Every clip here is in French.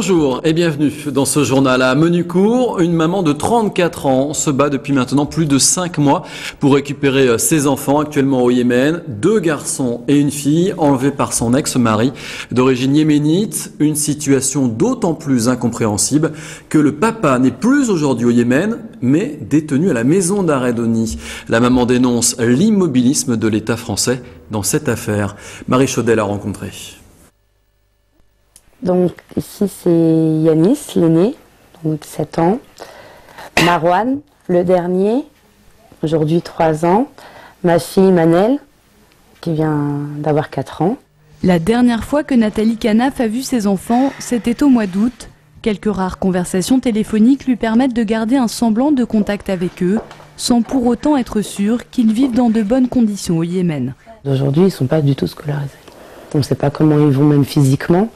Bonjour et bienvenue dans ce journal à menu court. Une maman de 34 ans se bat depuis maintenant plus de 5 mois pour récupérer ses enfants actuellement au Yémen. 2 garçons et une fille enlevés par son ex-mari d'origine yéménite. Une situation d'autant plus incompréhensible que le papa n'est plus aujourd'hui au Yémen mais détenu à la maison d'arrêt d'Oni. La maman dénonce l'immobilisme de l'État français dans cette affaire. Marie Chaudel a rencontré. Donc ici c'est Yanis, l'aîné, donc 7 ans. Marwan, le dernier, aujourd'hui 3 ans. Ma fille Manel, qui vient d'avoir 4 ans. La dernière fois que Nathalie Kanaf a vu ses enfants, c'était au mois d'août. Quelques rares conversations téléphoniques lui permettent de garder un semblant de contact avec eux, sans pour autant être sûre qu'ils vivent dans de bonnes conditions au Yémen. Aujourd'hui, ils ne sont pas du tout scolarisés. On ne sait pas comment ils vont même physiquement.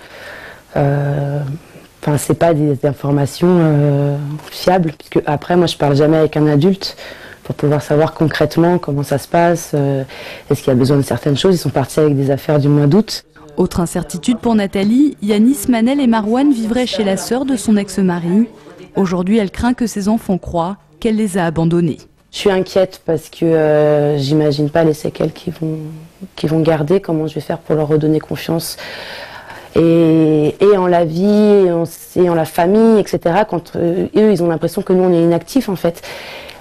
C'est pas des informations fiables, puisque après moi je parle jamais avec un adulte pour pouvoir savoir concrètement comment ça se passe, est-ce qu'il y a besoin de certaines choses. Ils sont partis avec des affaires du mois d'août. Autre incertitude pour Nathalie, Yanis, Manel et Marwan vivraient chez la sœur de son ex-mari. Aujourd'hui, elle craint que ses enfants croient qu'elle les a abandonnés. Je suis inquiète parce que j'imagine pas les séquelles qu'ils vont garder, comment je vais faire pour leur redonner confiance. Et en la vie, et en la famille, etc. Quand eux, ils ont l'impression que nous, on est inactifs, en fait.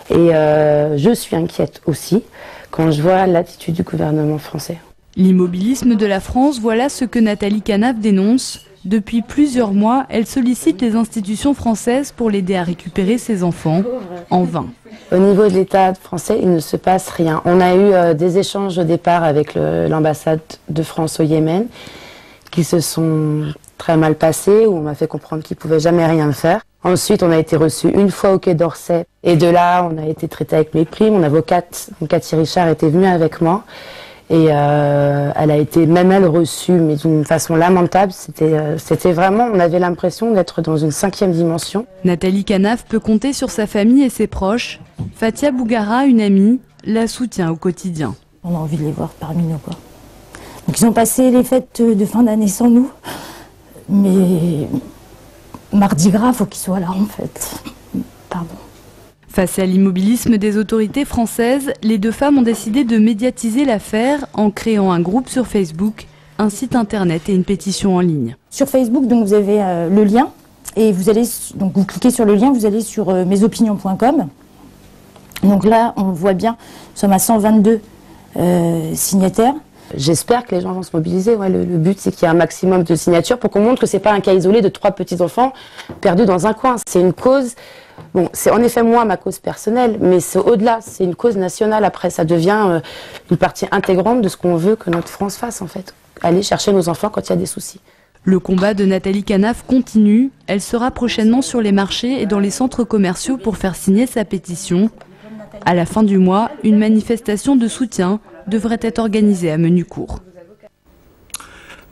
Et je suis inquiète aussi quand je vois l'attitude du gouvernement français. L'immobilisme de la France, voilà ce que Nathalie Kanaf dénonce. Depuis plusieurs mois, elle sollicite les institutions françaises pour l'aider à récupérer ses enfants, en vain. Au niveau de l'État français, il ne se passe rien. On a eu des échanges au départ avec l'ambassade de France au Yémen, qui se sont très mal passés, où on m'a fait comprendre qu'ils ne pouvaient jamais rien faire. Ensuite, on a été reçus une fois au Quai d'Orsay, et de là, on a été traité avec mépris. Mon avocate, Cathy Richard, était venue avec moi, et elle a été, même elle, reçue, mais d'une façon lamentable. C'était vraiment, on avait l'impression d'être dans une 5e dimension. Nathalie Kanaf peut compter sur sa famille et ses proches. Fatia Bougara, une amie, la soutient au quotidien. On a envie de les voir parmi nous, quoi. Donc ils ont passé les fêtes de fin d'année sans nous, mais Mardi Gras, faut qu'ils soient là en fait. Pardon. Face à l'immobilisme des autorités françaises, les 2 femmes ont décidé de médiatiser l'affaire en créant un groupe sur Facebook, un site internet et une pétition en ligne. Sur Facebook, donc vous avez le lien et vous cliquez sur le lien, vous allez sur mesopinions.com. Donc là, on voit bien, nous sommes à 122 signataires. J'espère que les gens vont se mobiliser. Ouais, le but, c'est qu'il y ait un maximum de signatures pour qu'on montre que ce n'est pas un cas isolé de 3 petits-enfants perdus dans un coin. C'est une cause, bon, c'est en effet moi, ma cause personnelle, mais c'est au-delà, c'est une cause nationale. Après, ça devient une partie intégrante de ce qu'on veut que notre France fasse, en fait. Aller chercher nos enfants quand il y a des soucis. Le combat de Nathalie Kanaf continue. Elle sera prochainement sur les marchés et dans les centres commerciaux pour faire signer sa pétition. À la fin du mois, une manifestation de soutien devrait être organisé à menu court.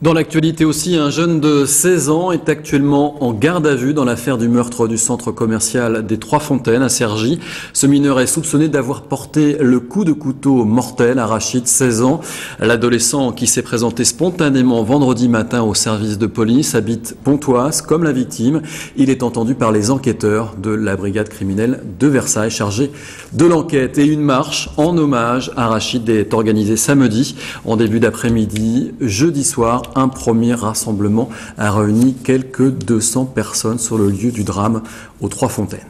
Dans l'actualité aussi, un jeune de 16 ans est actuellement en garde à vue dans l'affaire du meurtre du centre commercial des Trois Fontaines à Cergy. Ce mineur est soupçonné d'avoir porté le coup de couteau mortel à Rachid, 16 ans. L'adolescent qui s'est présenté spontanément vendredi matin au service de police habite Pontoise comme la victime. Il est entendu par les enquêteurs de la brigade criminelle de Versailles chargée de l'enquête. Et une marche en hommage à Rachid est organisée samedi en début d'après-midi. Jeudi soir, un premier rassemblement a réuni quelques 200 personnes sur le lieu du drame aux Trois Fontaines.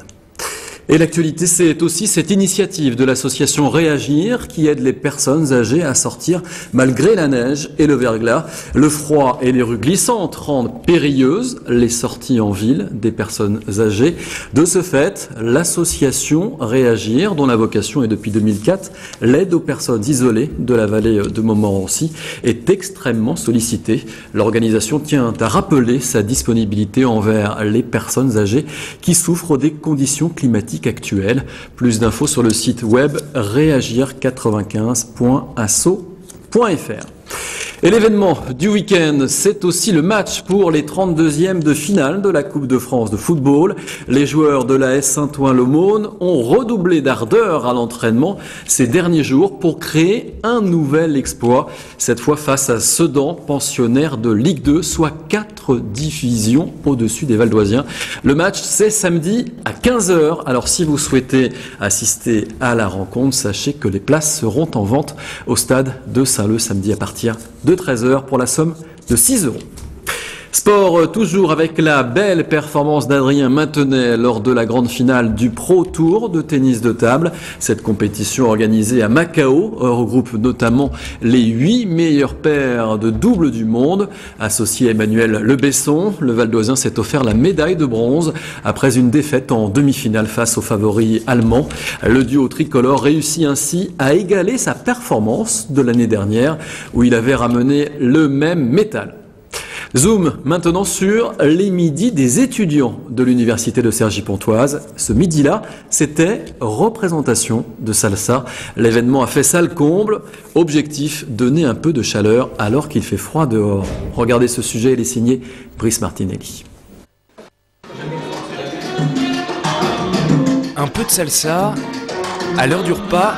Et l'actualité, c'est aussi cette initiative de l'association Réagir qui aide les personnes âgées à sortir malgré la neige et le verglas. Le froid et les rues glissantes rendent périlleuses les sorties en ville des personnes âgées. De ce fait, l'association Réagir, dont la vocation est depuis 2004, l'aide aux personnes isolées de la vallée de Montmorency, est extrêmement sollicitée. L'organisation tient à rappeler sa disponibilité envers les personnes âgées qui souffrent des conditions climatiques actuelle. Plus d'infos sur le site web réagir95.asso.fr. Et l'événement du week-end, c'est aussi le match pour les 32e de finale de la Coupe de France de football. Les joueurs de l'AS Saint-Ouen-l'Aumône ont redoublé d'ardeur à l'entraînement ces derniers jours pour créer un nouvel exploit. Cette fois face à Sedan, pensionnaire de Ligue 2, soit 4 divisions au-dessus des Valdoisiens. Le match, c'est samedi à 15h. Alors si vous souhaitez assister à la rencontre, sachez que les places seront en vente au stade de Saint-Leu samedi à partir de 13h pour la somme de 6 €. Sport, toujours avec la belle performance d'Adrien Maintenet lors de la grande finale du Pro Tour de tennis de table. Cette compétition organisée à Macao regroupe notamment les 8 meilleurs paires de double du monde. Associé à Emmanuel Le Besson, le Valdoisien s'est offert la médaille de bronze après une défaite en demi-finale face aux favoris allemands. Le duo tricolore réussit ainsi à égaler sa performance de l'année dernière où il avait ramené le même métal. Zoom maintenant sur les midis des étudiants de l'université de Cergy-Pontoise. Ce midi-là, c'était représentation de salsa. L'événement a fait salle comble. Objectif, donner un peu de chaleur alors qu'il fait froid dehors. Regardez ce sujet, il est signé Brice Martinelli. Un peu de salsa, à l'heure du repas,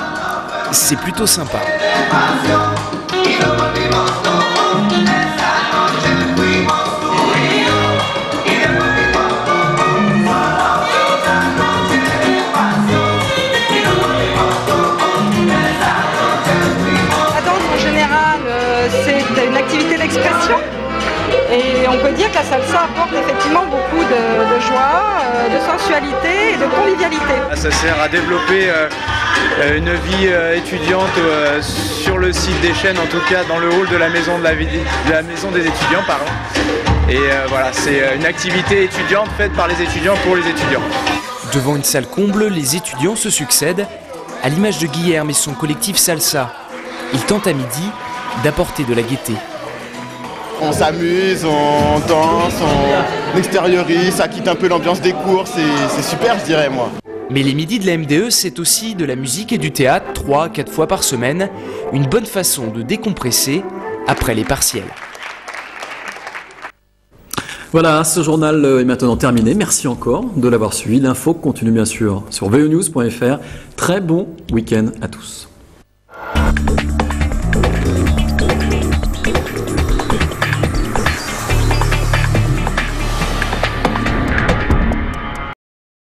c'est plutôt sympa. C'est une activité d'expression et on peut dire que la salsa apporte effectivement beaucoup de joie, de sensualité et de convivialité. Ça sert à développer une vie étudiante sur le site des Chênes, en tout cas dans le hall de la maison, des étudiants. Et voilà, c'est une activité étudiante faite par les étudiants pour les étudiants. Devant une salle comble, les étudiants se succèdent, à l'image de Guilherme et son collectif Salsa. Ils tentent à midi d'apporter de la gaieté. On s'amuse, on danse, on extériorise, ça quitte un peu l'ambiance des cours, c'est super je dirais moi. Mais les midis de la MDE, c'est aussi de la musique et du théâtre, 3 à 4 fois par semaine. Une bonne façon de décompresser après les partiels. Voilà, ce journal est maintenant terminé. Merci encore de l'avoir suivi. L'info continue bien sûr sur venews.fr. Très bon week-end à tous.